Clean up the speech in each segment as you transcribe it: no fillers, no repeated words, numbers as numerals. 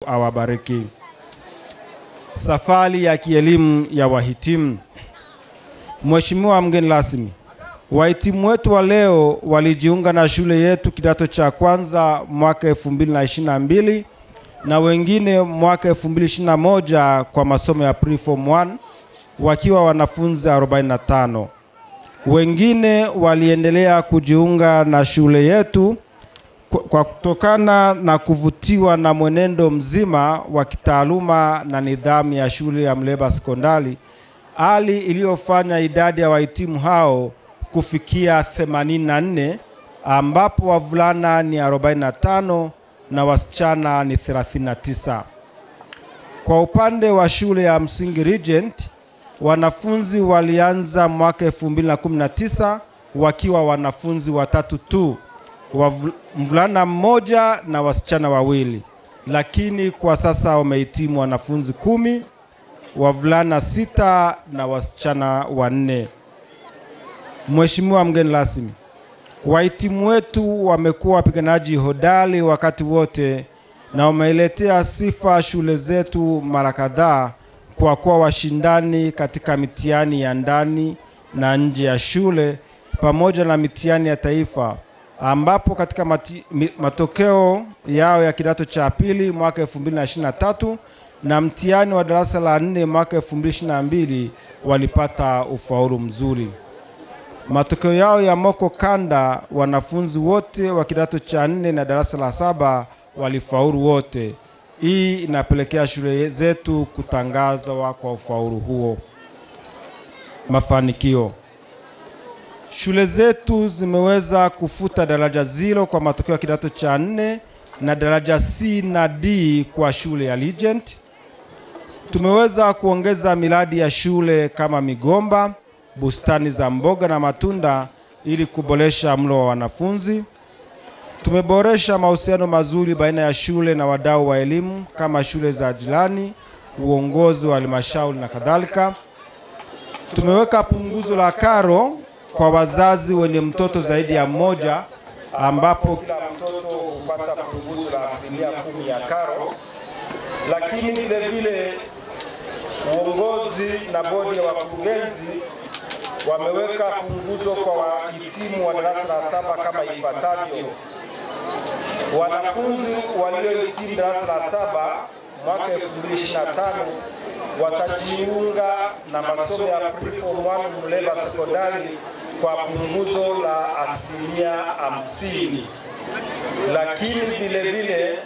awabariki. Safari ya kielimu ya wahitimu. Mheshimiwa mgeni rasmi, wahitimu wetu wa leo walijiunga na shule yetu kidato cha kwanza mwaka 2022 na wengine mwaka 2021 kwa masomo ya Pre-Form 1 wakiwa wanafunzi 45. Wengine waliendelea kujiunga na shule yetu kwa kutokana na kuvutiwa na mwenendo mzima wa kitaaluma na nidhamu ya shule ya Muleba Sekondari, hali iliyofanya idadi ya wahitimu hao kufikia 84, ambapo wavulana ni 45 na wasichana ni 39. Kwa upande wa shule ya msingi Regent, wanafunzi walianza mwaka 2019 wakiwa wanafunzi 3 tu, mvulana mmoja na wasichana 2, lakini kwa sasa wamehitimu wanafunzi 10, wavulana 6 na wasichana 4. Mheshimiwa mgeni rasmi, wahitimu wetu wamekuwa wapiganaji hodari wakati wote na wameiletea sifa shule zetu mara kadhaa kwa kuwa washindani katika mitihani ya ndani na nje ya shule pamoja na mitihani ya taifa, ambapo katika matokeo yao ya kidato cha pili mwaka 2023 na mtihani wa darasa la 4 mwaka 2022 walipata ufaulu mzuri. Matokeo yao ya moko kanda, wanafunzi wote wa kidato cha 4 na darasa la 7 walifaulu wote. Hii inapelekea shule zetu kutangazwa kwa ufaulu huo. Mafanikio. Shule zetu zimeweza kufuta daraja 0 kwa matokeo ya kidato cha 4 na daraja C na D kwa shule ya Regent. Tumeweza kuongeza miradi ya shule kama migomba, bustani za mboga na matunda ili kuboresha mlo wa wanafunzi. Tumeboresha mahusiano mazuri baina ya shule na wadau wa elimu kama shule za jirani, uongozi wa halmashauri na kadhalika. Tumeweka punguzo la karo kwa wazazi wenye mtoto zaidi ya mmoja, ambapo kila mtoto hupata punguzo la 10% ya karo. Lakini vile vile uongozi na bodi ya wakurugenzi wameweka punguzo kwa wahitimu wa darasa la 7 kama ifuatavyo. Wanafunzi waliohitimu darasa la 7 mwaka 2025 watajiunga na masomo ya Pre-Form 1 Muleba Sekondari kwa punguzo la 50%. Lakini vile vile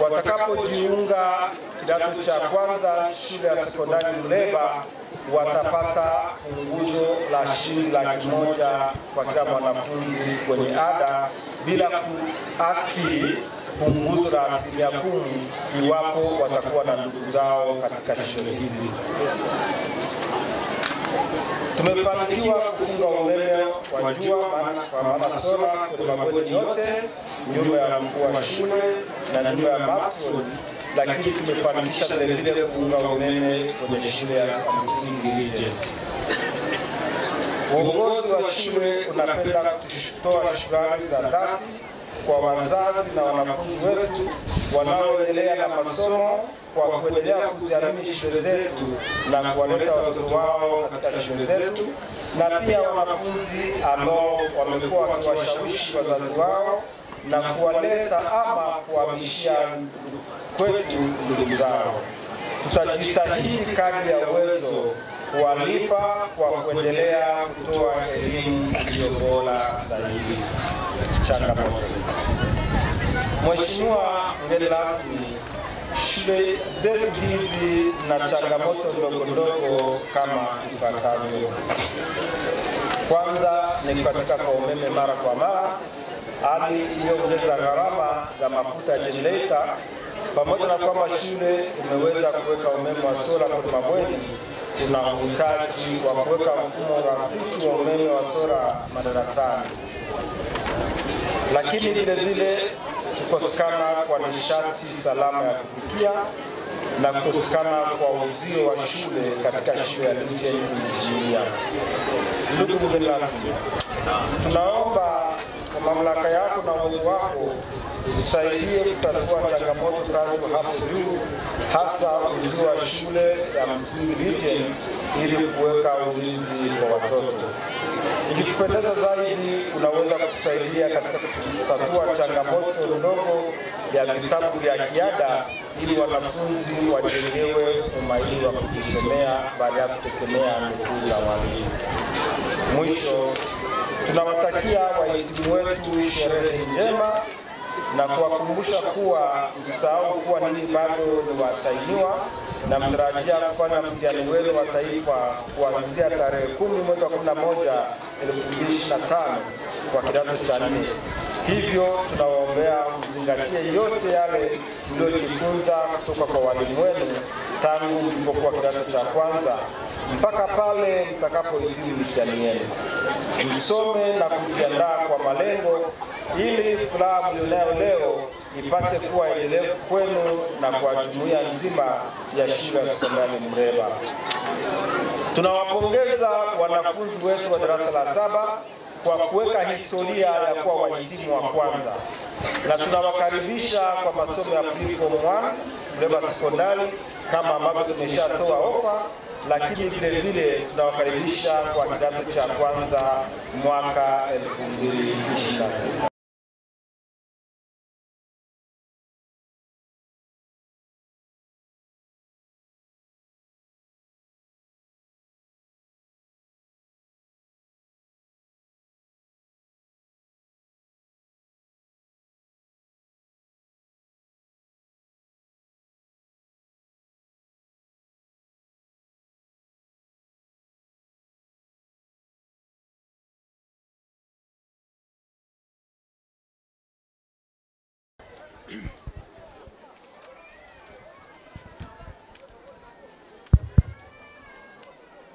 watakapojiunga kidato cha kwanza shule ya sekondari Muleba watapata punguzo la shilingi 100,000 kwa kila mwanafunzi kwenye ada bila kuathiri punguzo la 10% iwapo watakuwa na ndugu zao katika shule hizi. Tumefanikiwa kufunga umeme wa jua kwa maana sola kwenye mabweni yote, nyumba ya mkuu wa shule na nyumba ya matron, lakini tumefanikisha vile vile kuunga umeme kwenye shule ya msingi Regent. Uongozi wa shule unapenda kutoa shukrani za dhati kwa wazazi na wanafunzi wetu wanaoendelea na masomo kwa kuendelea kuziamini shule zetu na kuwaleta watoto wao katika shule zetu, na pia wanafunzi ambao wamekuwa wakiwashawishi wazazi wao na kuwaleta ama kuhamishia kwetu ndugu zao. Tutajitahidi kadri ya uwezo kuwalipa kwa kuendelea kutoa elimu iliyo bora zaidi. Changamoto. Mheshimiwa mgeni rasmi, shule zetu hizi zina changamoto ndogo kama ifuatavyo. Kwanza ni katika kwa umeme mara kwa mara, hali iliyoongeza gharama za mafuta ya generator, pamoja na kwamba shule imeweza kuweka umeme wa sola kwenye mabweni. Kuna uhitaji wa kuweka mfumo rafiki wa umeme wa sola madarasani. Lakini vile vile kukosekana kwa nishati salama ya kupikia na kukosekana kwa uzio wa shule katika shule ya Regent Engineer. Ndugu mgeni rasmi, tunaomba kwa mamlaka yako na uwezo wako tusaidie kutatua changamoto tatu hapo juu, hasa ulinzi wa shule ya msingi Regent ili kuweka ulinzi kwa watoto. Ikikupendeza zaidi, unaweza kutusaidia katika kutatua changamoto ndogo ya vitabu vya kiada ili wanafunzi wajengewe umahiri wa kujisomea baada ya kutegemea nukuu za walimu. Mwisho, tunawatakia wahitimu wetu sherehe njema na kuwakumbusha kuwa msisahau kuwa ninyi bado ni watahiniwa na mtarajia kufanya mtihani wenu wa taifa kuanzia tarehe 10 mwezi wa 11 2025 kwa kidato cha 4. Hivyo tunawaombea mzingatie yote yale mliojifunza kutoka kwa walimu wenu tangu mlipokuwa kidato cha kwanza mpaka pale mtakapohitimu mitihani yenu. Msome na kujiandaa kwa malengo ili furaha mlionayo leo ipate kuwa endelevu kwenu na kwa jumuiya nzima ya shule ya sekondari Muleba. Tunawapongeza wanafunzi wetu wa darasa la 7 kwa kuweka historia ya kuwa wahitimu wa kwanza, na tunawakaribisha kwa masomo ya Pre-Form 1 Muleba sekondari kama ambavyo tumeshatoa ofa, lakini vile vile tunawakaribisha kwa kidato cha kwanza mwaka 2026.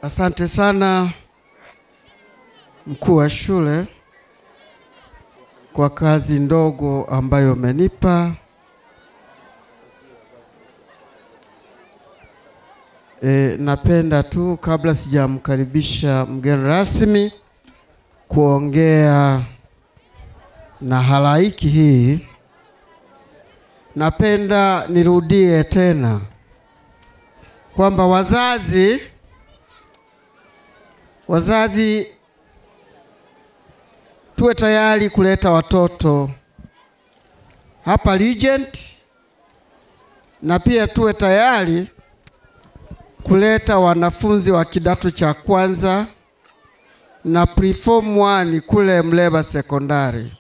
Asante sana mkuu wa shule kwa kazi ndogo ambayo umenipa. Napenda tu kabla sijamkaribisha mgeni rasmi kuongea na halaiki hii, napenda nirudie tena kwamba wazazi tuwe tayari kuleta watoto hapa Regent, na pia tuwe tayari kuleta wanafunzi wa kidato cha kwanza na Pre-Form 1 kule Muleba sekondari.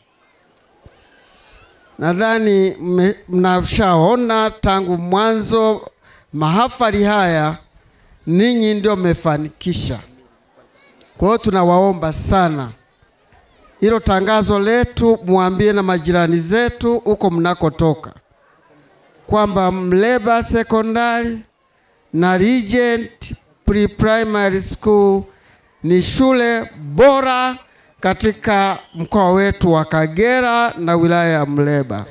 Nadhani mnashaona tangu mwanzo mahafali haya ninyi ndio mmefanikisha. Kwa hiyo tunawaomba sana hilo tangazo letu muambie na majirani zetu huko mnakotoka kwamba Muleba sekondari na Regent Pre-Primary School ni shule bora katika mkoa wetu wa Kagera na wilaya ya Muleba.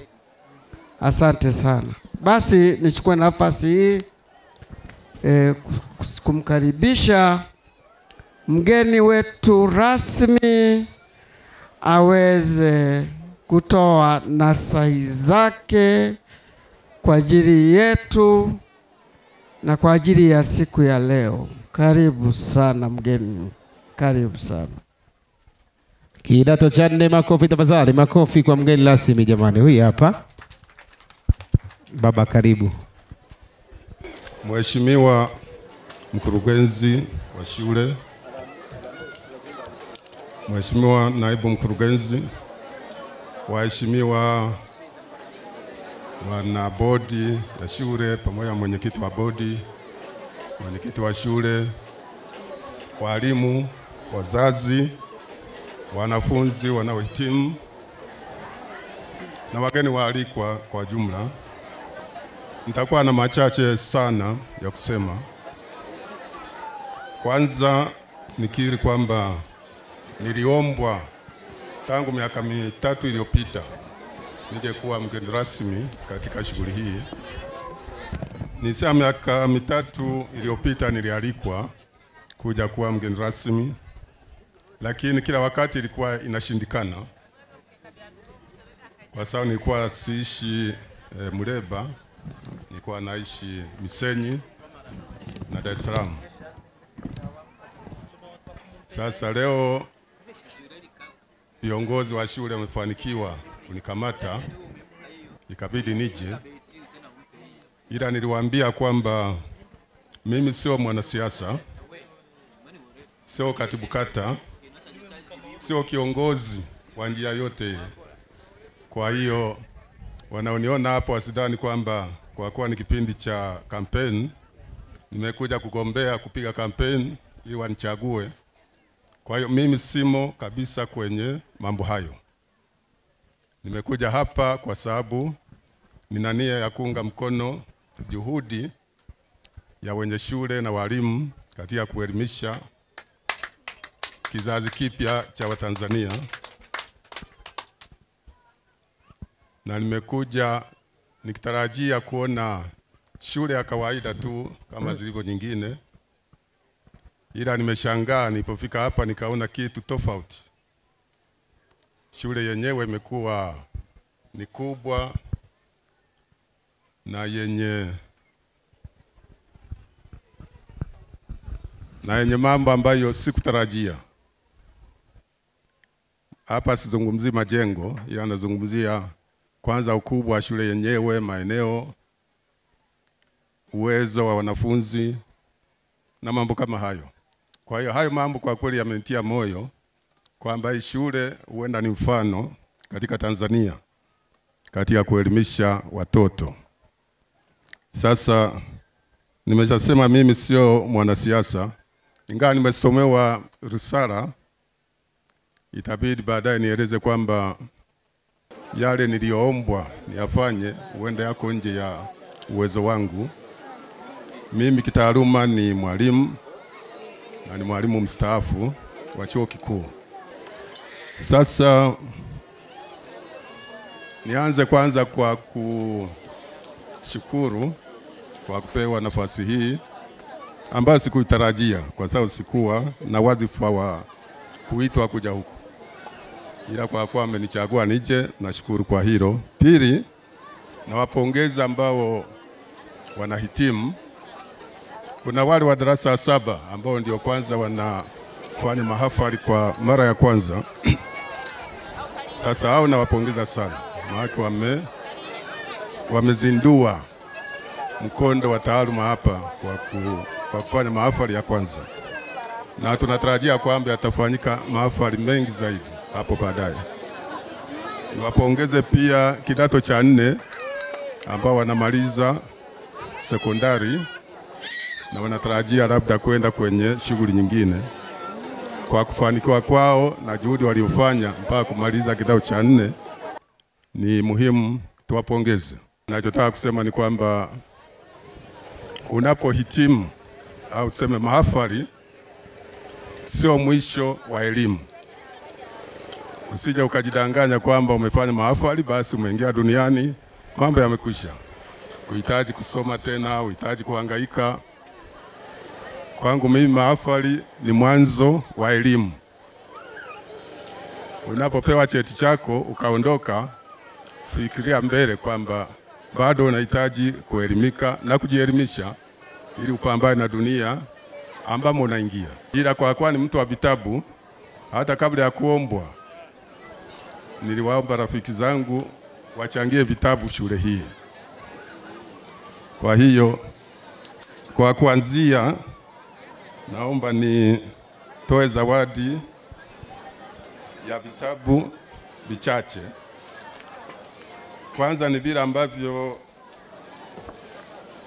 Asante sana. Basi nichukue nafasi hii kumkaribisha mgeni wetu rasmi aweze kutoa nasaha zake kwa ajili yetu na kwa ajili ya siku ya leo. Karibu sana mgeni. Karibu sana. Kidato cha 4, makofi tafadhali, makofi kwa mgeni rasmi jamani. Huyu hapa. Baba karibu. Mheshimiwa mkurugenzi wa shule, Mheshimiwa naibu mkurugenzi, waheshimiwa wana bodi ya shule pamoja na mwenyekiti wa bodi, mwenyekiti wa shule, walimu, wazazi, wanafunzi wanaohitimu na wageni waalikwa kwa jumla. Nitakuwa na machache sana ya kusema. Kwanza nikiri kwamba niliombwa tangu miaka 3 iliyopita nije kuwa mgeni rasmi katika shughuli hii. Nisema miaka 3 iliyopita nilialikwa kuja kuwa mgeni rasmi, lakini kila wakati ilikuwa inashindikana kwa sababu nilikuwa siishi Muleba, nilikuwa naishi Misenyi na Dar es Salaam. Sasa leo viongozi wa shule wamefanikiwa kunikamata, ikabidi nije, ila niliwaambia kwamba mimi sio mwanasiasa, sio katibu kata, sio kiongozi wa njia yote ile. Kwa hiyo wanaoniona hapo wasidhani kwamba kwa kuwa ni kipindi cha kampeni nimekuja kugombea kupiga kampeni ili wanichague. Kwa hiyo mimi simo kabisa kwenye mambo hayo. Nimekuja hapa kwa sababu nina nia ya kuunga mkono juhudi ya wenye shule na walimu katika kuelimisha kizazi kipya cha Watanzania. Na nimekuja nikitarajia kuona shule ya kawaida tu kama zilivyo nyingine, ila nimeshangaa nilipofika hapa nikaona kitu tofauti. Shule yenyewe imekuwa ni kubwa na yenye mambo ambayo sikutarajia. Hapa sizungumzii majengo, ila nazungumzia kwanza ukubwa wa shule yenyewe, maeneo, uwezo wa wanafunzi na mambo kama hayo. Kwa hiyo hayo mambo kwa kweli yamenitia moyo kwamba hii shule huenda ni mfano katika Tanzania katika kuelimisha watoto. Sasa nimeshasema mimi sio mwanasiasa, ingawa nimesomewa risala, itabidi baadaye nieleze kwamba yale niliyoombwa niyafanye huenda yako nje ya uwezo wangu. Mimi kitaaluma ni mwalimu na ni mwalimu mstaafu wa chuo kikuu. Sasa nianze kwanza kwa kushukuru kwa kupewa nafasi hii ambayo sikuitarajia, kwa sababu sikuwa na wadhifa wa kuitwa kuja huku, ila kwa kuwa amenichagua nije, nashukuru kwa hilo. Pili, nawapongeza ambao wanahitimu. Kuna wale wa darasa 7 ambao ndio kwanza wanafanya mahafali kwa mara ya kwanza. Sasa hao nawapongeza sana, maana wamezindua mkondo wa taaluma hapa kwa kufanya mahafali ya kwanza, na tunatarajia kwamba yatafanyika mahafali mengi zaidi hapo baadaye. Niwapongeze pia kidato cha 4 ambao wanamaliza sekondari na wanatarajia labda kwenda kwenye shughuli nyingine. Kwa kufanikiwa kwao na juhudi waliofanya mpaka kumaliza kidato cha 4 ni muhimu tuwapongeze. Ninachotaka kusema ni kwamba unapohitimu au tuseme mahafali sio mwisho wa elimu. Usije ukajidanganya kwamba umefanya mahafali basi umeingia duniani mambo yamekwisha. Uhitaji kusoma tena, uhitaji kuhangaika. Kwangu mimi mahafali ni mwanzo wa elimu. Unapopewa cheti chako ukaondoka, fikiria mbele kwamba bado unahitaji kuelimika na kujielimisha ili upambane na dunia ambamo unaingia. Ila kwa kuwa ni mtu wa vitabu, hata kabla ya kuombwa niliwaomba rafiki zangu wachangie vitabu shule hii. Kwa hiyo kwa kuanzia naomba nitoe zawadi ya vitabu vichache. Kwanza ni vile ambavyo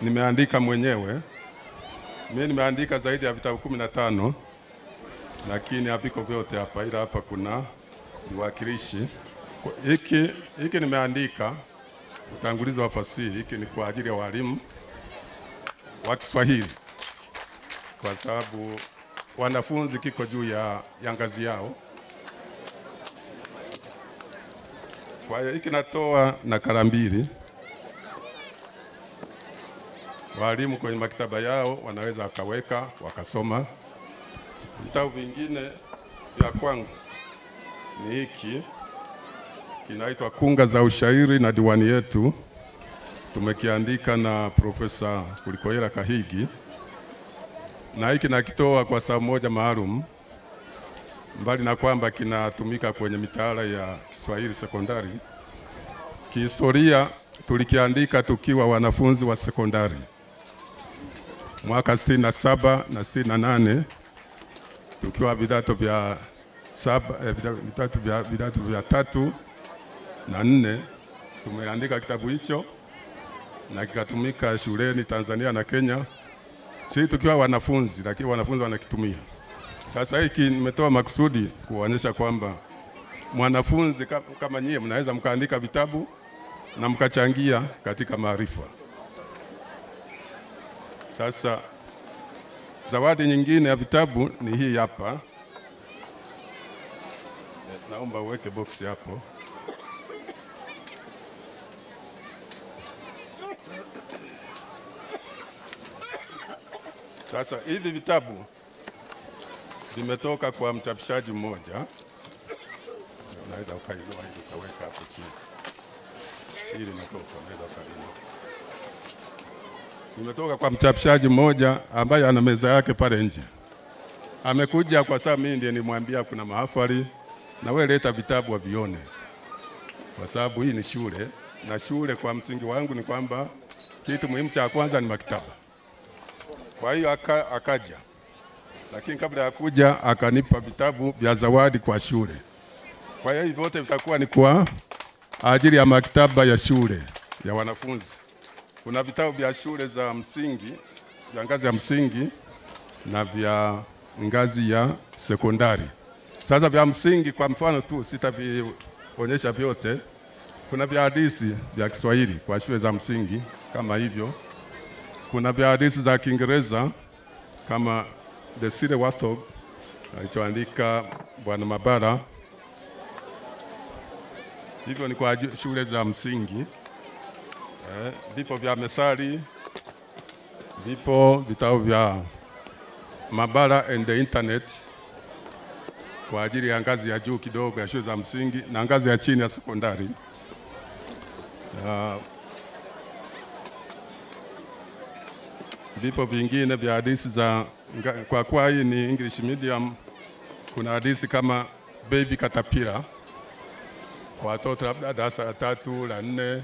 nimeandika mwenyewe. Mimi nimeandika zaidi ya vitabu 15, lakini haviko vyote hapa, ila hapa kuna viwakilishi. Hiki nimeandika utangulizi wa fasihi. Hiki ni kwa ajili ya walimu wa Kiswahili, kwa sababu wanafunzi kiko juu ya ngazi yao. Kwa hiyo hiki natoa nakala 2. Walimu kwenye maktaba yao wanaweza wakaweka wakasoma. Vitabu vingine vya kwangu ni hiki kinaitwa Kunga za Ushairi na Diwani Yetu. Tumekiandika na Profesa Kulikoyera Kahigi, na hiki nakitoa kwa sababu moja maalum. Mbali na kwamba kinatumika kwenye mitaala ya Kiswahili sekondari, kihistoria tulikiandika tukiwa wanafunzi wa sekondari mwaka 67 na 68, tukiwa vidato vya 3 na 4. Tumeandika kitabu hicho na kikatumika shuleni Tanzania na Kenya, sisi tukiwa wanafunzi, lakini wanafunzi wanakitumia. Sasa hiki nimetoa maksudi kuonyesha kwamba mwanafunzi kama nyie mnaweza mkaandika vitabu na mkachangia katika maarifa. Sasa zawadi nyingine ya vitabu ni hii hapa. Naomba uweke box hapo. Sasa hivi vitabu vimetoka kwa mchapishaji mmoja. Unaweza ukainua hivi ukaweka hapo chini. Hili limetoka, unaweza ukainua. Nimetoka kwa mchapishaji mmoja ambaye ana meza yake pale nje. Amekuja kwa sababu mimi ndiye nimwambia kuna mahafali na wewe leta vitabu wavione. Kwa sababu hii ni shule, na shule kwa msingi wangu ni kwamba kitu muhimu cha kwanza ni maktaba. Kwa hiyo akaja. Lakini kabla ya kuja akanipa vitabu vya zawadi kwa shule. Kwa hiyo vyote vitakuwa ni kwa ajili ya maktaba ya shule ya wanafunzi. Kuna vitabu vya shule za msingi, vya ngazi ya msingi na vya ngazi ya sekondari. Sasa vya msingi kwa mfano tu sitavionyesha vyote. Kuna vya hadithi vya Kiswahili kwa shule za msingi kama hivyo. Kuna vya hadithi za Kiingereza kama The City Warthog alichoandika Bwana Mabara. Hivyo ni kwa shule za msingi. Vipo vya methali, vipo vitabu vya Mabara and the Internet kwa ajili ya ngazi ya juu kidogo ya shule za msingi na ngazi ya chini ya sekondari. Vipo vingine vya hadithi za kwa hii ni English medium. Kuna hadithi kama Baby Caterpillar kwa watoto labda darasa la 3 la 4,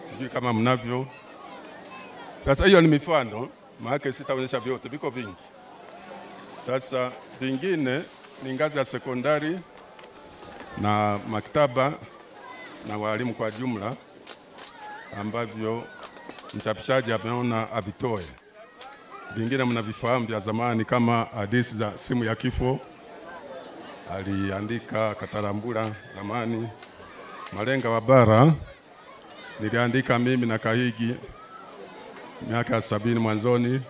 sijui kama mnavyo. Sasa hiyo ni mifano, maana sitaonyesha vyote, viko vingi. Sasa vingine ni ngazi ya sekondari na maktaba na walimu kwa jumla ambavyo mchapishaji ameona avitoe. Vingine mnavifahamu vya zamani kama hadithi za Simu ya Kifo, aliandika Katarambura zamani. Malenga wa Bara niliandika mimi na Kahigi miaka 70 mwanzoni,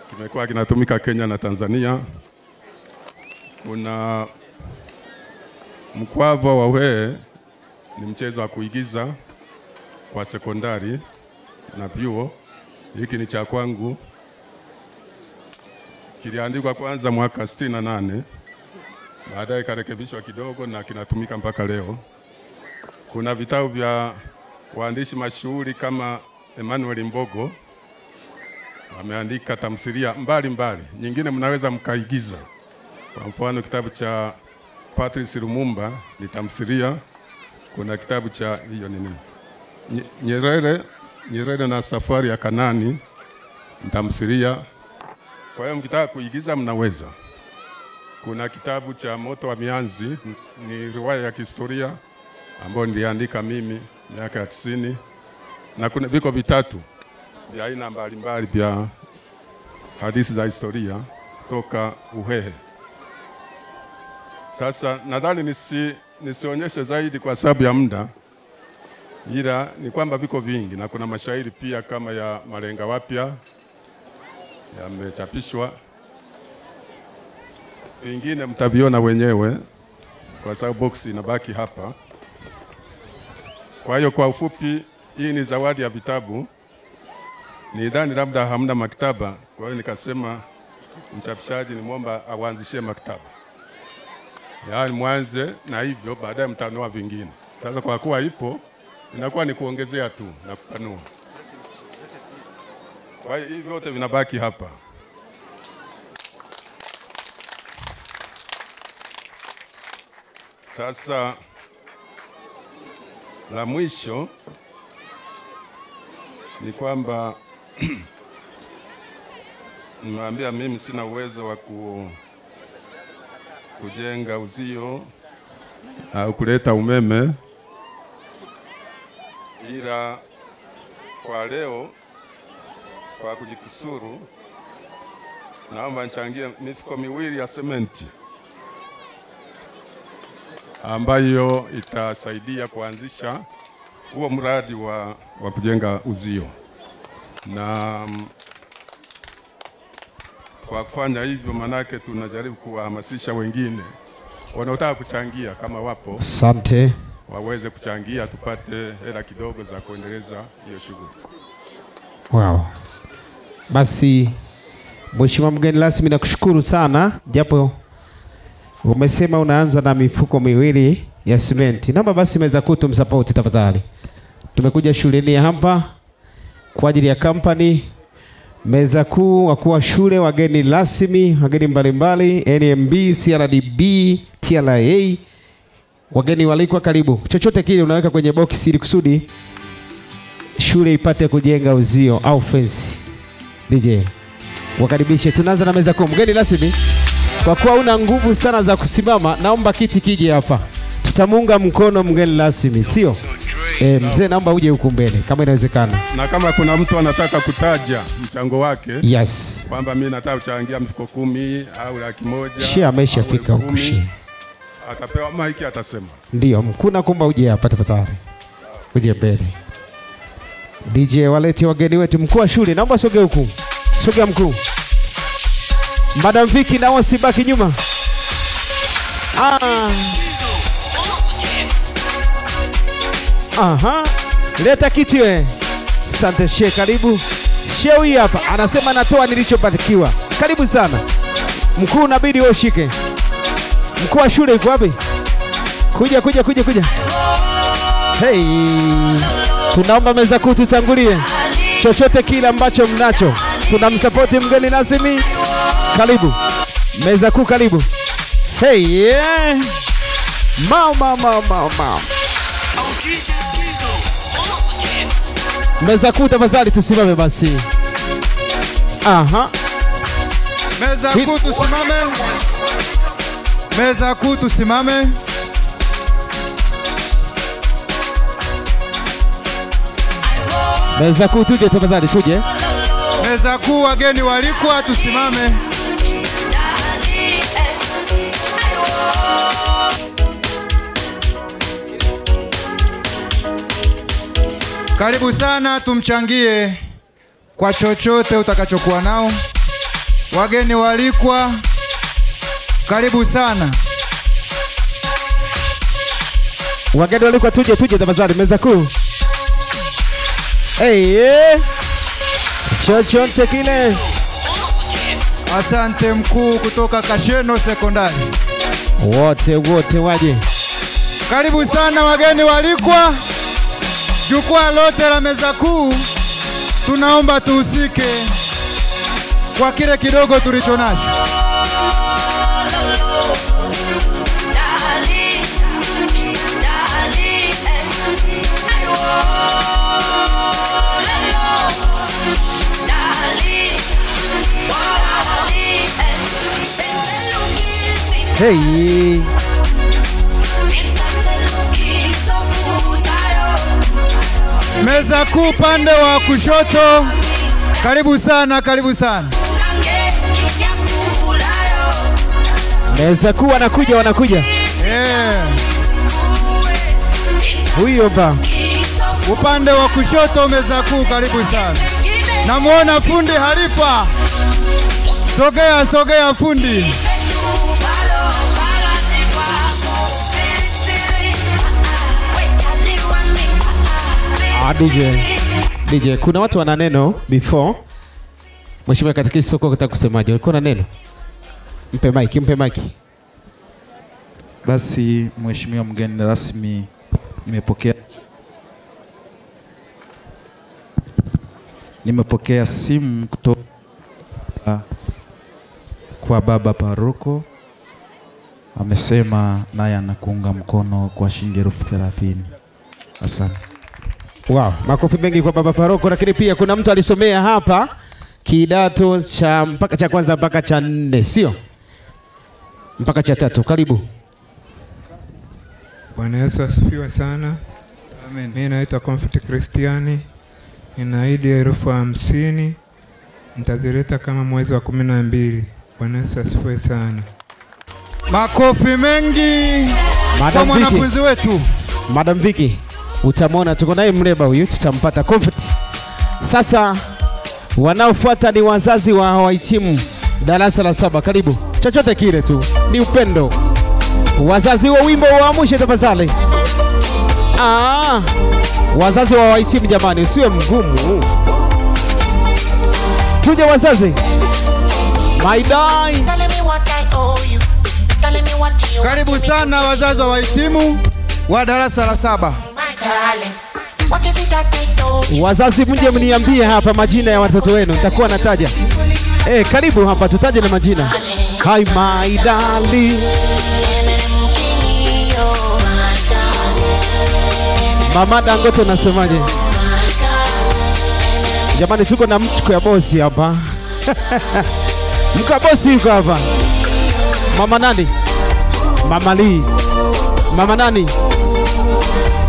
kimekuwa kinatumika Kenya na Tanzania. Kuna Mkwava wa Uhehe, ni mchezo wa kuigiza kwa sekondari na vyuo. Hiki ni cha kwangu, kiliandikwa kwanza mwaka 68, baadaye karekebishwa kidogo na kinatumika mpaka leo. Kuna vitabu vya waandishi mashuhuri kama Emmanuel Mbogo, wameandika tamthilia mbalimbali, nyingine mnaweza mkaigiza. Kwa mfano kitabu cha Patrice Lumumba ni tamthilia. Kuna kitabu cha hiyo nini, Nyerere na Safari ya Kanani ni tamthilia. Kwa hiyo mkitaka kuigiza mnaweza. Kuna kitabu cha Moto wa Mianzi, ni riwaya ya kihistoria ambayo niliandika mimi miaka ya 90. Na kuna viko vitatu vya aina mbalimbali vya hadithi za historia kutoka Uhehe. Sasa nadhani nisionyeshe zaidi kwa sababu ya muda, ila ni kwamba viko vingi, na kuna mashairi pia kama ya Malenga Wapya yamechapishwa. Vingine mtaviona wenyewe kwa sababu box inabaki hapa. Kwa hiyo kwa ufupi, hii ni zawadi ya vitabu. Nidhani labda hamna maktaba, kwa hiyo nikasema mchapishaji nimwomba awanzishie maktaba. yaani mwanze na hivyo baadaye mtanua vingine. Sasa kwa kuwa ipo inakuwa ni kuongezea tu na kupanua. Kwa hiyo hivi vyote vinabaki hapa. Sasa la mwisho ni kwamba nimeambia mimi sina uwezo wa kujenga uzio au kuleta umeme, ila kwa leo kwa kujikusuru naomba nichangie mifuko 2 ya sementi ambayo itasaidia kuanzisha huo mradi wa kujenga uzio. Na kwa kufanya hivyo manake tunajaribu kuhamasisha wengine wanaotaka kuchangia kama wapo. Asante. Waweze kuchangia tupate hela kidogo za kuendeleza hiyo shughuli. Wow. Basi Mheshimiwa mgeni rasmi nakushukuru sana, japo umesema unaanza na mifuko 2 ya simenti. Naomba basi meza kuu tumsupport tafadhali. Tumekuja shuleni hapa kwa ajili ya company. Meza kuu, wakuu wa shule, wageni rasmi, wageni mbalimbali, NMB, CRDB, TRA, wageni walikwa, karibu. Chochote kile unaweka kwenye box ili kusudi shule ipate kujenga uzio au fence. DJ, wakaribishe. Tunaanza na meza kuu. Mgeni rasmi, kwa kuwa una nguvu sana za kusimama, naomba kiti kije hapa. Tutamunga mkono mgeni rasmi, sio? Mzee naomba uje huku mbele kama inawezekana. Na kama kuna mtu anataka kutaja mchango wake, yes, kwamba mimi nataka kuchangia mifuko 10 au 100,000. Shia ameshafika huku shia. Atapewa maiki atasema. Ndio, mkuna kumba uje hapa tafadhali. Uje mbele. DJ walete wageni wetu. Mkuu wa shule naomba soge huku. Sogea mkuu. Madam Vicky na wasibaki nyuma. Aha. Leta kiti we. Asante she, karibu. Shewi hapa anasema natoa nilichopatikiwa. Karibu sana. Mkuu unabidi wewe ushike. Mkuu wa shule yuko wapi? Kuja. Hey. Tunaomba meza kuu tutangulie. Chochote kile ambacho mnacho. Tunamsapoti mgeni rasmi. Karibu. Meza kuu karibu. Hey, yeah. Mama. Meza kuu tafadhali tusimame basi. Aha. Meza kuu tusimame. Meza kuu tusimame. Meza kuu tuje tafadhali, tuje. Meza kuu wageni walikwa tusimame. Karibu sana, tumchangie kwa chochote utakachokuwa nao. Wageni walikwa, karibu sana. Wageni walikwa tuje tafadhali meza kuu. Hey, chochote kile. Asante mkuu kutoka Kasheno Sekondari. Wote waje. Karibu sana wageni walikwa. Jukwaa lote la meza kuu tunaomba tuhusike kwa kile kidogo tulicho nacho. Hey. Meza kuu pande wa kushoto. Karibu sana. Meza kuu wanakuja. Huyo ba. Upande wa kushoto meza kuu, karibu sana. Namuona fundi Halifa. Sogea fundi. DJ, kuna watu wana neno before. Mheshimiwa Katekista soko kutaka kusemaje? Ulikuwa na neno? Mpe mic. Basi mheshimiwa mgeni rasmi, nimepokea simu kutoka kwa baba paroko. Amesema naye anakuunga mkono kwa shilingi 30,000. Asante. Wow, makofi mengi kwa baba paroko. Lakini pia kuna mtu alisomea hapa kidato cha mpaka cha kwanza mpaka cha 4, sio? Mpaka cha 3. Karibu. Bwana Yesu asifiwe sana. Amen. Mimi naitwa Comfort Christiani. Ninaahidi 50,000 nitazileta kama mwezi wa 12. Bwana Yesu asifiwe sana. Makofi mengi kwa mwanafunzi wetu. Madam Vicky, utamwona tuko naye mreba huyu, tutampata Comfort. Sasa wanaofuata ni wazazi wa wahitimu darasa la 7. Karibu. Chochote kile tu, ni upendo. Wazazi wa wimbo waamushe tafadhali. Wazazi wa wahitimu jamani, usiwe mgumu. Tuje wazazi. My darling. Karibu sana wazazi wa wahitimu wa darasa la 7. Wazazi mje mniambie hapa majina ya watoto wenu, nitakuwa nataja. Karibu hapa tutaje na majina. Hi my darling. Mama Dangote unasemaje? Jamani tuko na mtu ya bosi hapa. Mko bosi yuko hapa. Mama nani? Mama Lee. Mama nani?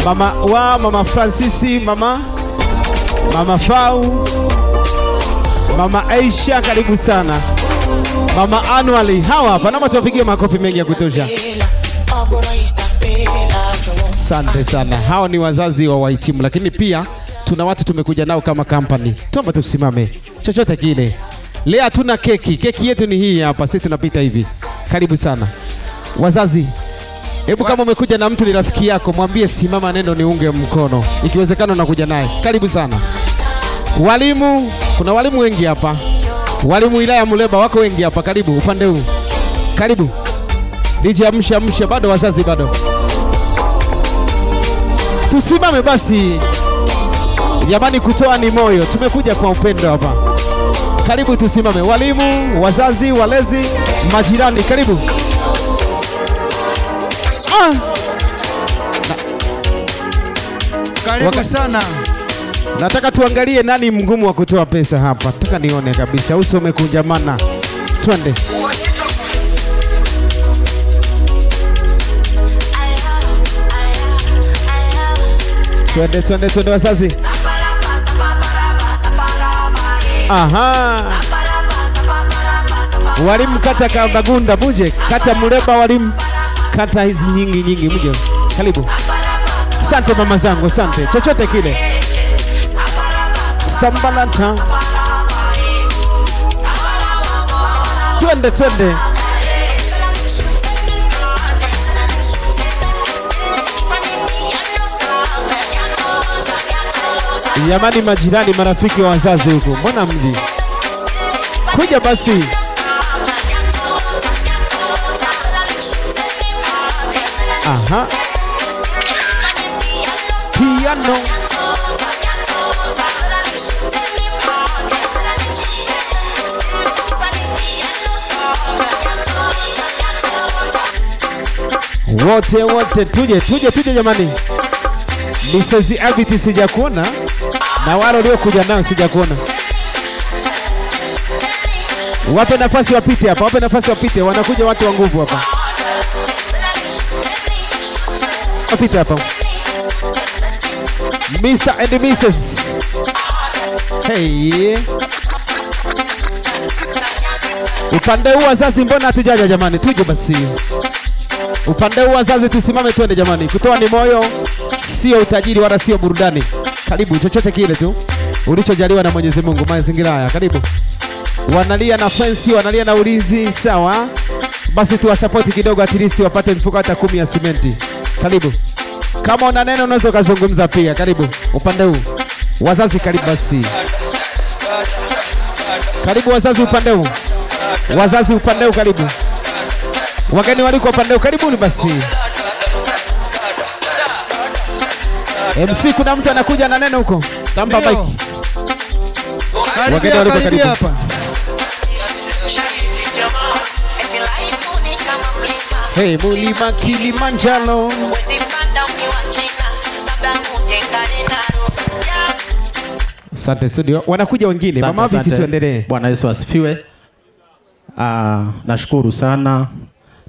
Mama Francisi, Mama Fau. Mama Aisha, karibu sana. Mama Anwali, hawa hapa. Naomba tuwapigie makofi mengi ya kutosha. Asante sana. Hao ni wazazi wa wahitimu, lakini pia tuna watu tumekuja nao kama company. Tuomba tusimame. Chochote kile. Leo hatuna keki. Keki yetu ni hii hapa. Sisi tunapita hivi. Karibu sana. Wazazi, hebu kama umekuja na mtu ni rafiki yako, mwambie simama neno niunge mkono. Ikiwezekana unakuja naye. Karibu sana. Walimu, kuna walimu wengi hapa. Walimu wilaya Muleba wako wengi hapa. Karibu upande huu. Karibu. DJ amsha bado wazazi bado. Tusimame basi. Jamani kutoa ni moyo. Tumekuja kwa upendo hapa. Karibu tusimame. Walimu, wazazi, walezi, majirani, karibu. Karibu sana. Nataka tuangalie nani mgumu wa kutoa pesa hapa. Nataka nione kabisa uso umekunjamana. Twende. Twende wazazi. Walimu kata Kambagunda muje, kata Muleba walimu, kata hizi nyingi muje. Karibu. Asante mama zangu, asante. Chochote kile. Sambalanta. Twende. Jamani majirani, marafiki wa wazazi huko, mbona mji? Kuja basi. Piano. Wote tuje jamani. Mrs. Abiti sijakuona na wale waliokuja nao sijakuona. Wape nafasi wapite hapa, wanakuja watu wa nguvu hapa. Wapite hapa. Mr. and Mrs. Hey. Upande huu wazazi mbona hatujaja jamani? Tuje basi. Upande huu wazazi tusimame twende jamani. Kutoa ni moyo, sio utajiri wala sio burudani. Karibu chochote kile tu ulichojaliwa na Mwenyezi Mungu. Mazingira haya karibu. Wanalia na fence, wanalia na ulinzi, sawa? Basi tuwasapoti kidogo at least wapate mfuko hata 10 ya simenti. Karibu. Kama una neno unaweza kuzungumza pia. Karibu upande huu. Wazazi karibu basi. Karibu wazazi upande huu. Wazazi upande huu karibu. Wageni waliko upande, karibuni basi. MC, kuna mtu anakuja na neno huko, tampa mic. Wageni waliko karibu hapa. Hey, Mulima Kilimanjaro. Asante studio. Wanakuja wengine. Mama Viti, tuendelee. Bwana Yesu asifiwe. Nashukuru sana.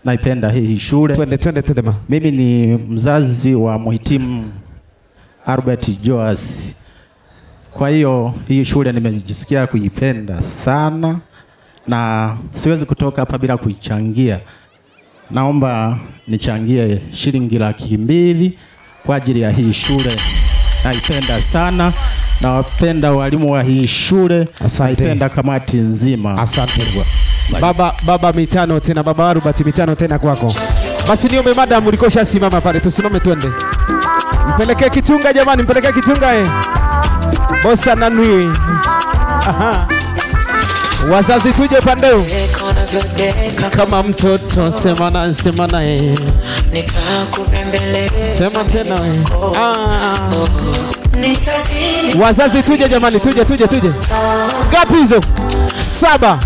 Naipenda hii shule. Twende ma. Mimi ni mzazi wa mhitimu Albert Joas. Kwa hiyo hii shule nimejisikia kuipenda sana na siwezi kutoka hapa bila kuichangia. Naomba nichangie shilingi 200,000 kwa ajili ya hii shule. Naipenda sana. Nawapenda walimu wa hii shule. Naipenda kamati nzima. Asante. Baba mitano tena, baba Albert mitano tena kwako. Basi niombe madam ulikosha simama pale, tusimame twende. Mpelekee kitunga jamani, mpelekee kitunga Bossa na nui. Aha. Wazazi tuje pandeo. Kama mtoto sema na Sema tena Wazazi tuje jamani, tuje. Ngapi hizo? 7,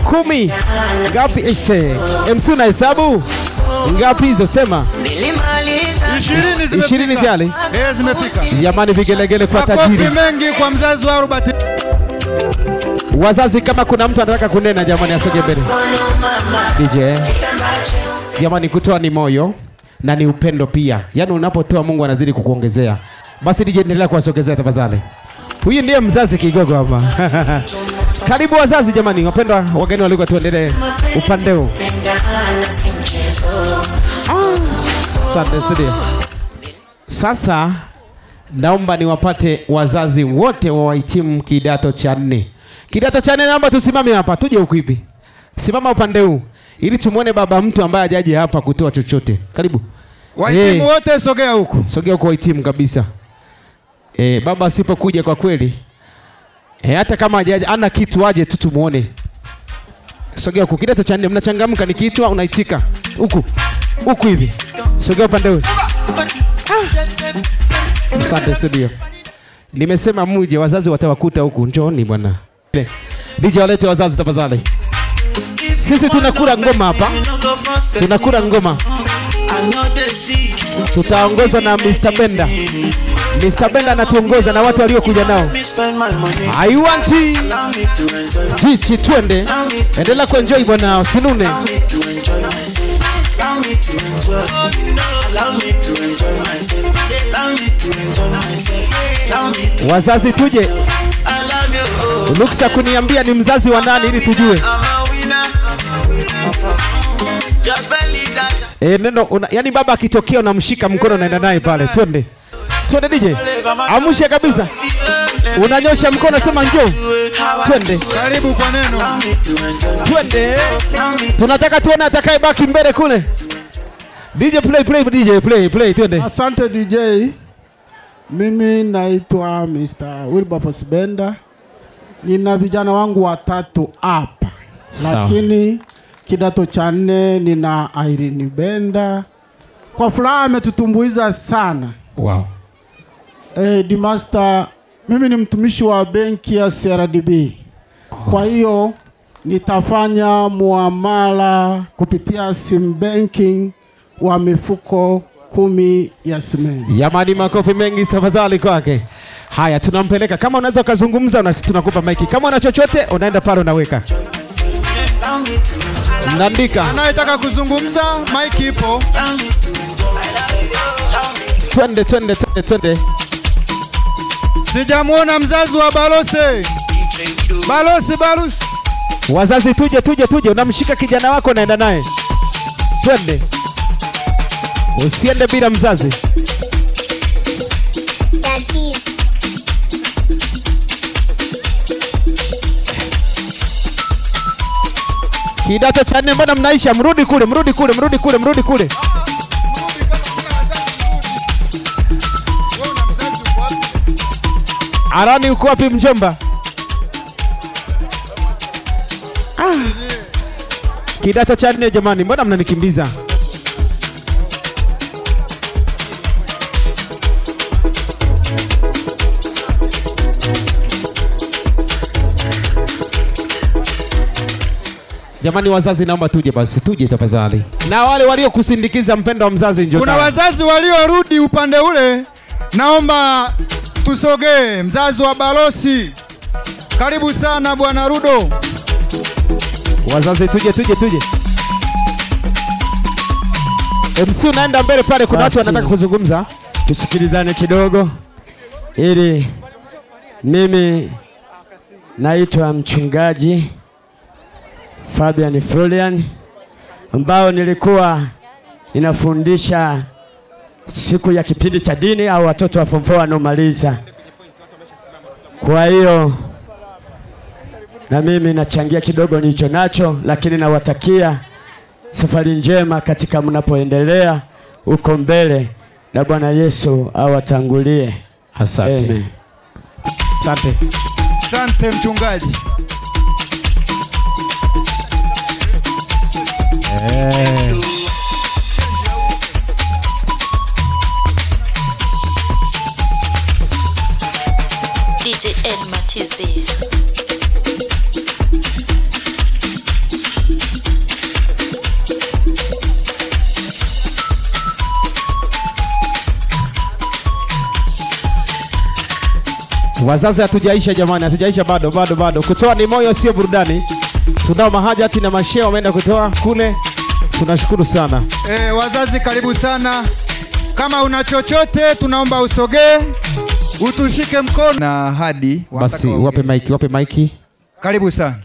10. Ngapi ise? MC na hesabu? Ngapi hizo sema? 20 tayari? Zimefika. Jamani vigelegele kwa tajiri. Makofi mengi kwa mzazi wa Albert. Wazazi kama kuna mtu anataka kunena jamani asoge mbele. DJ. Jamani kutoa ni moyo na ni upendo pia. Yaani unapotoa Mungu anazidi kukuongezea. Basi DJ endelea kuwasogezea tafadhali. Huyu ndiye mzazi kigogo hapa. Karibu wazazi jamani, wapendwa wageni walikuwa tuendelee upande huu. Asante studio. Sasa naomba niwapate wazazi wote wa wahitimu kidato cha 4. Kidato cha 4 naomba tusimame hapa, tuje huku hivi. Simama upande huu ili tumuone baba mtu ambaye hajaje hapa kutoa chochote. Karibu. Wahitimu wote sogea huku. Sogea huko wahitimu kabisa. Baba asipokuja kwa kweli hata kama hajaje ana kitu aje tu tumuone. Sogea huko kidato cha 4 mnachangamka, nikiitwa unaitika. Huku hivi. Sogea upande huu. Asante studio. Nimesema muje wazazi watawakuta huku, njooni bwana. DJ walete wazazi tafadhali. Sisi tunakula ngoma hapa. Tunakula ngoma. Tutaongozwa na Mr. Benda. Mr. Benda anatuongoza na watu waliokuja nao. I want Jichi twende. Endelea kuenjoy bwana, usinune. Wazazi tuje. Luksa kuniambia ni mzazi wa nani ili tujue. Neno yani baba akitokea unamshika mkono unaenda naye pale. Twende. Twende DJ. Amushe kabisa. Unanyosha mkono sema njoo. Twende. Karibu kwa neno. Twende. Tunataka tuone atakayebaki mbele kule. DJ play twende. Asante DJ. Mimi naitwa Mr. Wilberforce Benda. Nina vijana wangu 3 hapa. Lakini kidato cha 4 nina Irene Benda. Kwa furaha ametutumbuiza sana. Wow. Master, mimi ni mtumishi wa benki ya CRDB. Kwa hiyo nitafanya muamala kupitia sim banking wa mifuko 10 ya simenti. Jamani makofi mengi tafadhali kwake. Haya tunampeleka, kama unaweza kuzungumza tunakupa maiki. Kama una chochote unaenda pale unaweka. Naandika. Anayetaka kuzungumza maiki ipo. Twende. Sijamuona mzazi wa Balose. Balose. Wazazi tuje. Unamshika kijana wako naenda naye. Twende. Usiende bila mzazi. Kidato cha 4 mbona mnaisha? Mrudi kule. Arani uko wapi mjomba? Kidato cha 4 jamani, mbona mnanikimbiza? Jamani wazazi, naomba tuje basi, tuje tafadhali. Na wale waliokusindikiza mpendo wa mzazi njoo. Kuna wazazi waliorudi upande ule, naomba tusogee. Mzazi wa Balosi, karibu sana bwana Rudo. Wazazi tuje. MC unaenda mbele pale, kuna watu wanataka kuzungumza. Tusikilizane kidogo. Ili mimi naitwa mchungaji Fabian Florian, ambao nilikuwa ninafundisha siku ya kipindi cha dini au watoto wa form 4 wanaomaliza. Kwa hiyo na mimi nachangia kidogo nilicho nacho, lakini nawatakia safari njema katika mnapoendelea uko mbele, na Bwana Yesu awatangulie. Asante. Asante. Asante mchungaji. DJ El Matizi. Wazazi hatujaisha jamani, hatujaisha bado. Kutoa ni moyo, sio burudani. Tunao mahajati na mashehe wameenda kutoa kule. Tunashukuru sana. Wazazi karibu sana. Kama una chochote tunaomba usogee, utushike mkono na hadi basi wape maiki. Karibu sana.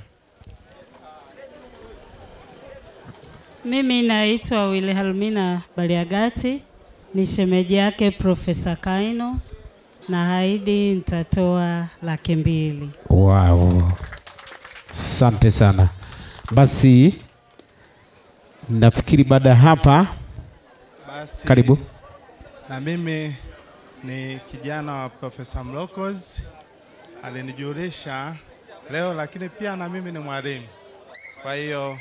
Mimi naitwa Wilhelmina Baliagati, ni shemeji yake Profesa Kaino, na haidi nitatoa 200,000. Wow. Asante sana. Basi nafikiri baada hapa basi, karibu. Na mimi ni kijana wa Profesa Mlokozi, alinijulisha leo, lakini pia na mimi ni mwalimu. Kwa hiyo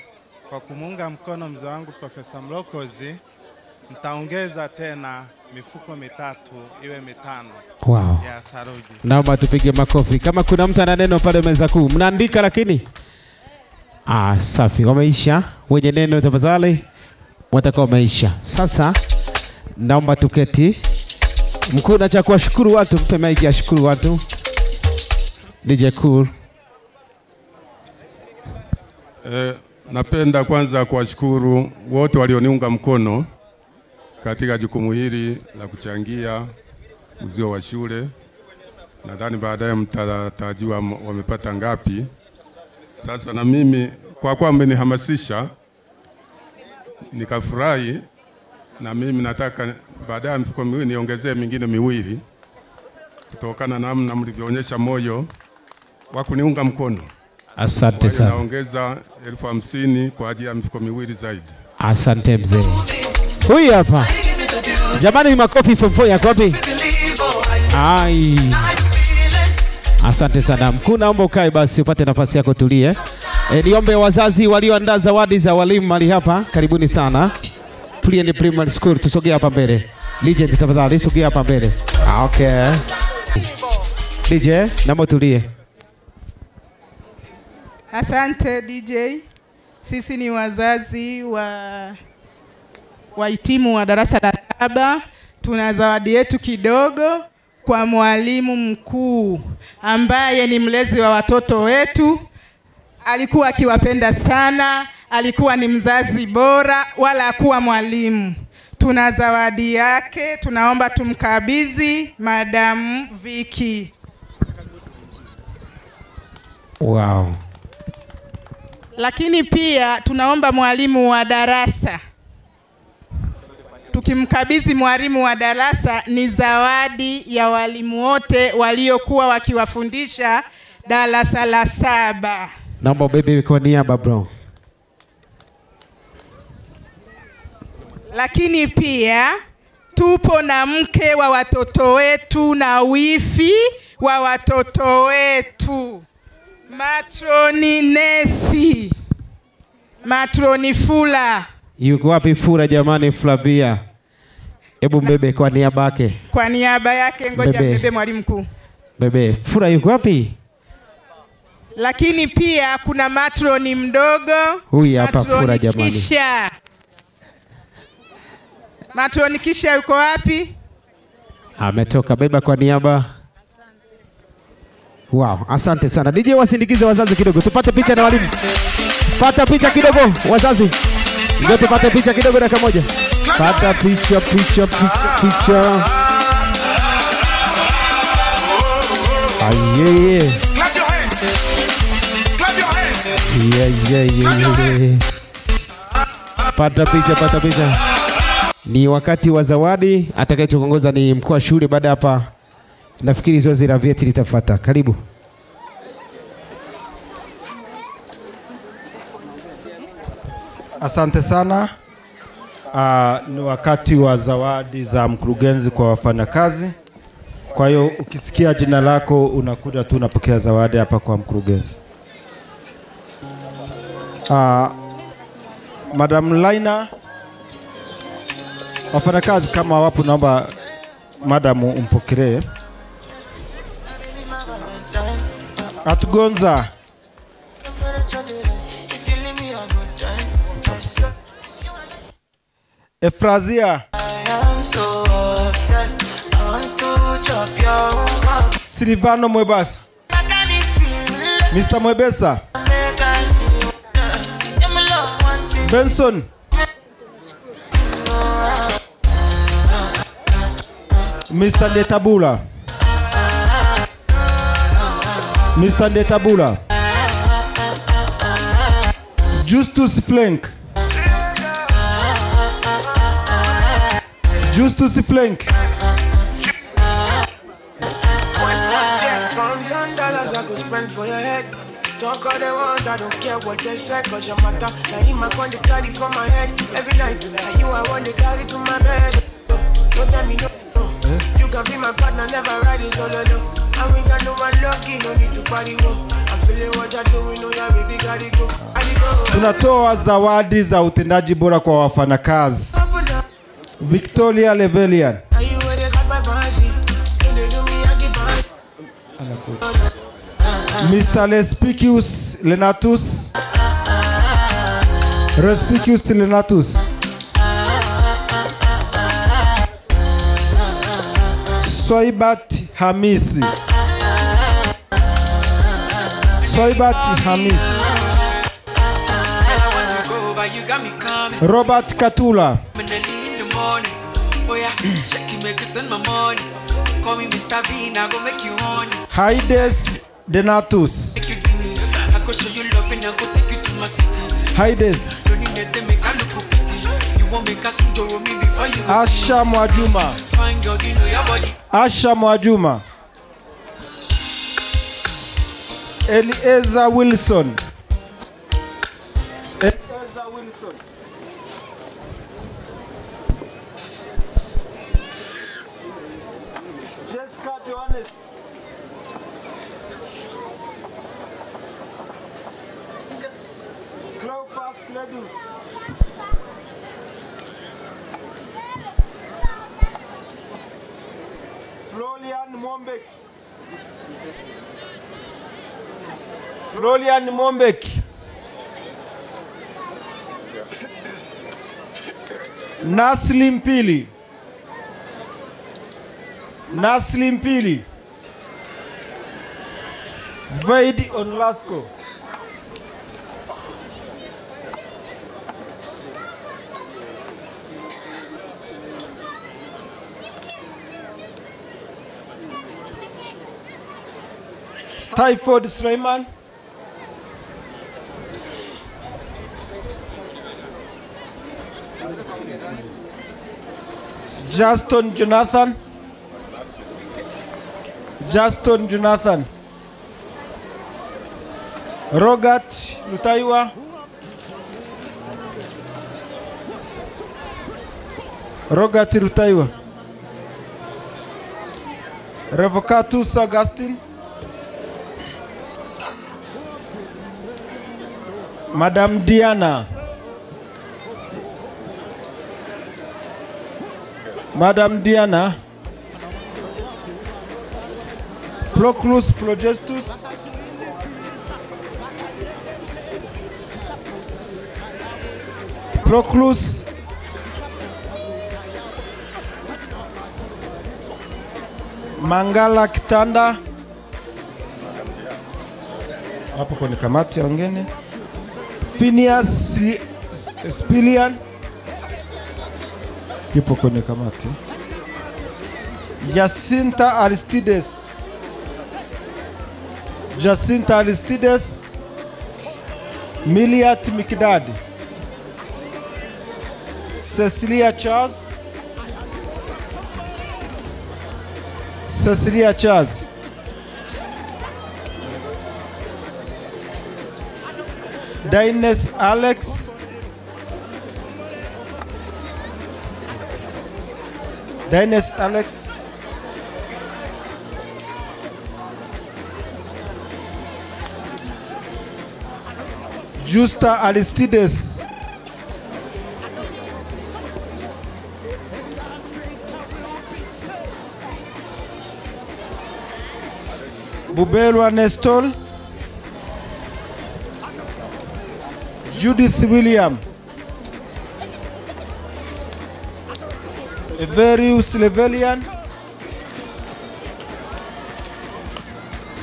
kwa kumuunga mkono mzee wangu Profesa Mlokozi, nitaongeza tena mifuko 3 iwe 5. Wow. Ya saruji. Naomba tupige makofi. Kama kuna mtu ana neno pale meza kuu, mnaandika lakini. Safi. Wameisha. Wenye neno tafadhali watakuwa wameisha. Sasa naomba tuketi. Mkuu na cha kuwashukuru watu, mpe maiki ashukuru watu. DJ Cool. Napenda kwanza kuwashukuru wote walioniunga mkono katika jukumu hili la kuchangia uzio wa shule. Nadhani baadaye mtatajua wamepata ngapi. Sasa na mimi kwa kuwa mmenihamasisha nikafurahi, na mimi nataka baadaye mifuko miwili niongezee mingine 2 kutokana na namna mlivyoonyesha moyo wa kuniunga mkono. Asante sana. Naongeza 50,000 kwa ajili ya mifuko 2 zaidi. Asante mzee. Huyu hapa. Jamani makofi form 4 yako wapi? Asante sana. Mkuu naomba ukae basi upate nafasi yako tulie. Niombe wazazi walioandaa zawadi za walimu mali hapa, karibuni sana. Pliende Primary School, tusogea hapa mbele. Legend tafadhali sogea hapa mbele. Okay. DJ, naomba tulie. Asante DJ. Sisi ni wazazi wahitimu wa darasa la 7. Tuna zawadi yetu kidogo kwa mwalimu mkuu ambaye ni mlezi wa watoto wetu. Alikuwa akiwapenda sana, alikuwa ni mzazi bora, wala hakuwa mwalimu. Tuna zawadi yake, tunaomba tumkabidhi Madam Vicky. Wow. Lakini pia tunaomba mwalimu wa darasa. Tukimkabidhi mwalimu wa darasa ni zawadi ya walimu wote waliokuwa wakiwafundisha darasa la 7. Naomba bebe kwa niaba bro. Lakini pia tupo na mke wa watoto wetu na wifi wa watoto wetu, Matroni Nesi. Matroni Fula. Yuko wapi Fula jamani? Flavia, hebu mbebe kwa niaba yake. Kwa niaba yake ngoja mbebe mwalimu mkuu. Bebe, Fula yuko wapi? Lakini pia kuna matroni mdogo. Huyu hapa Fula jamani. Kisha. Matroni Kisha yuko wapi? Ametoka, beba kwa niaba. Wow, asante sana. DJ wasindikize wazazi kidogo. Tupate picha na walimu. Pata picha kidogo wazazi. Ndio tupate picha kidogo dakika moja. Pata picha. Aye. Clap your hands. Clap your hands. Yeah. Pata picha. Ni wakati wa zawadi. Atakayetuongoza ni mkuu wa shule. Baada hapa nafikiri zoezi la vyeti litafuata. Karibu. Asante sana. Ni wakati wa zawadi za mkurugenzi kwa wafanyakazi. Kwa hiyo ukisikia jina lako unakuja tu unapokea zawadi hapa kwa mkurugenzi. Madam Laina, wafanyakazi kama wapo naomba madam umpokelee. Atugonza. Efrazia. Silvano Mwebasa. Mr. Mwebesa. Benson. Mr. Ndetabula. Mr. Ndetabula. Justus Flank. Justus Flank. $1,000 I could spend for your head. Talk all they want, I don't care what they say, cause your matter. Now him I want to carry for my head every night. Now you I want to carry to my bed. Don't tell me no. You can be my partner, never ride it solo. And we got no one lucky, no need to party. I'm feeling what you're doing, no yeah, baby, gotta go. Tunatoa zawadi za utendaji bora kwa wafanyakazi. Victoria Levelian. Mr. Respicius Lenatus. Respicius Lenatus. Swaibat Hamisi. Swaibat Hamisi. Robert Katula. Haides Denatus. Haides. Asha Mwajuma. Asha Mwajuma. Elieza Wilson. Elieza Wilson. Jessica Johannes. Cleophas Cledus. Florian Mombek. Florian Mombek. Naslim Pili. Naslim Pili. Vaid Onlasco. Typhoid Suleiman. Justin Jonathan. Justin Jonathan. Rogat Lutaiwa. Rogat Lutaiwa. Revocatus Augustine. Madam Diana. Madam Diana. Proclus Progestus. Proclus. Mangala Kitanda. Hapo kwenye kamati ya wengine. Phineas Spilian. Yupo kwenye kamati. Jacinta Aristides. Jacinta Aristides. Miliat Mikdadi. Cecilia Charles. Cecilia Charles. Dines Alex. Dines Alex. Justa Aristides. Bubelwa Nestor. Judith William. Everius Levelian.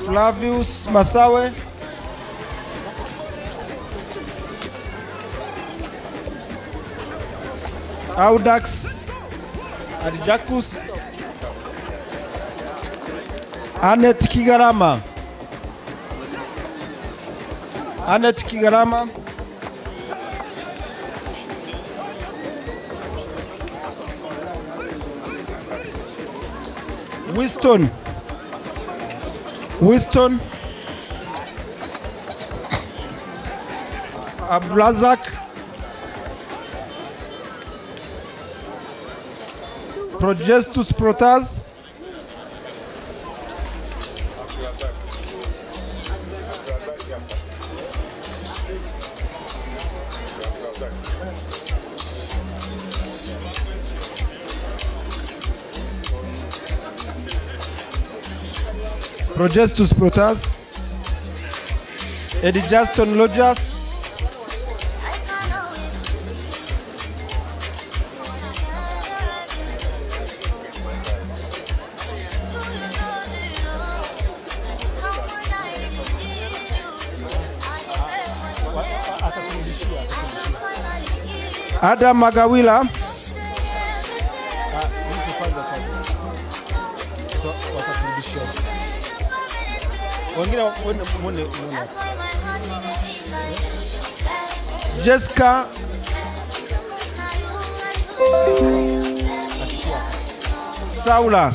Flavius Masawe. Audax Adijakus. Annette Kigarama. Annette Kigarama. Winston Abrazak. Progestus Protas. Progestus Protas. Eddie Justin Lojas. Adam Magawila. Jessica Saula.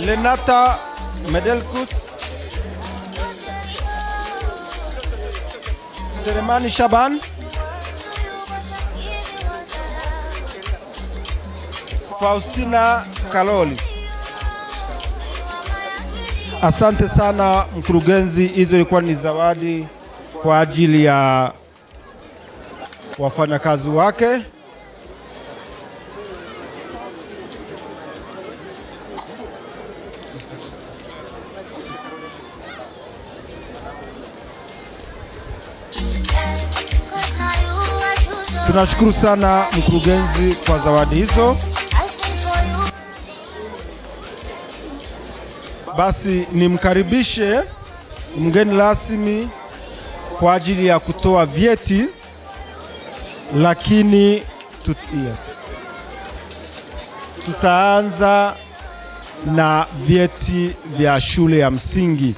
Lenata Medelkus. Seremani Shaban. Faustina Kaloli. Asante sana mkurugenzi, hizo ilikuwa ni zawadi kwa ajili ya wafanyakazi wake. Tunashukuru sana mkurugenzi kwa zawadi hizo. Basi nimkaribishe mgeni rasmi kwa ajili ya kutoa vyeti, lakini tutaanza na vyeti vya shule ya msingi.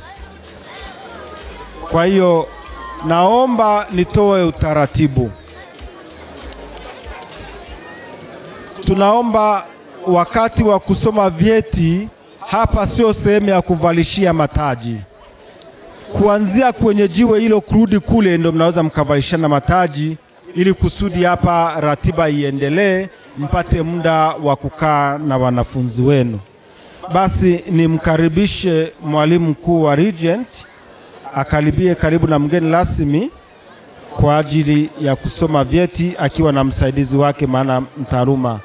Kwa hiyo naomba nitoe utaratibu. Tunaomba wakati wa kusoma vyeti, hapa sio sehemu ya kuvalishia mataji. Kuanzia kwenye jiwe hilo kurudi kule ndio mnaweza mkavalishana mataji, ili kusudi hapa ratiba iendelee, mpate muda wa kukaa na wanafunzi wenu. Basi nimkaribishe mwalimu mkuu wa Regent akaribie karibu na mgeni rasmi kwa ajili ya kusoma vyeti akiwa na msaidizi wake, maana mtaaluma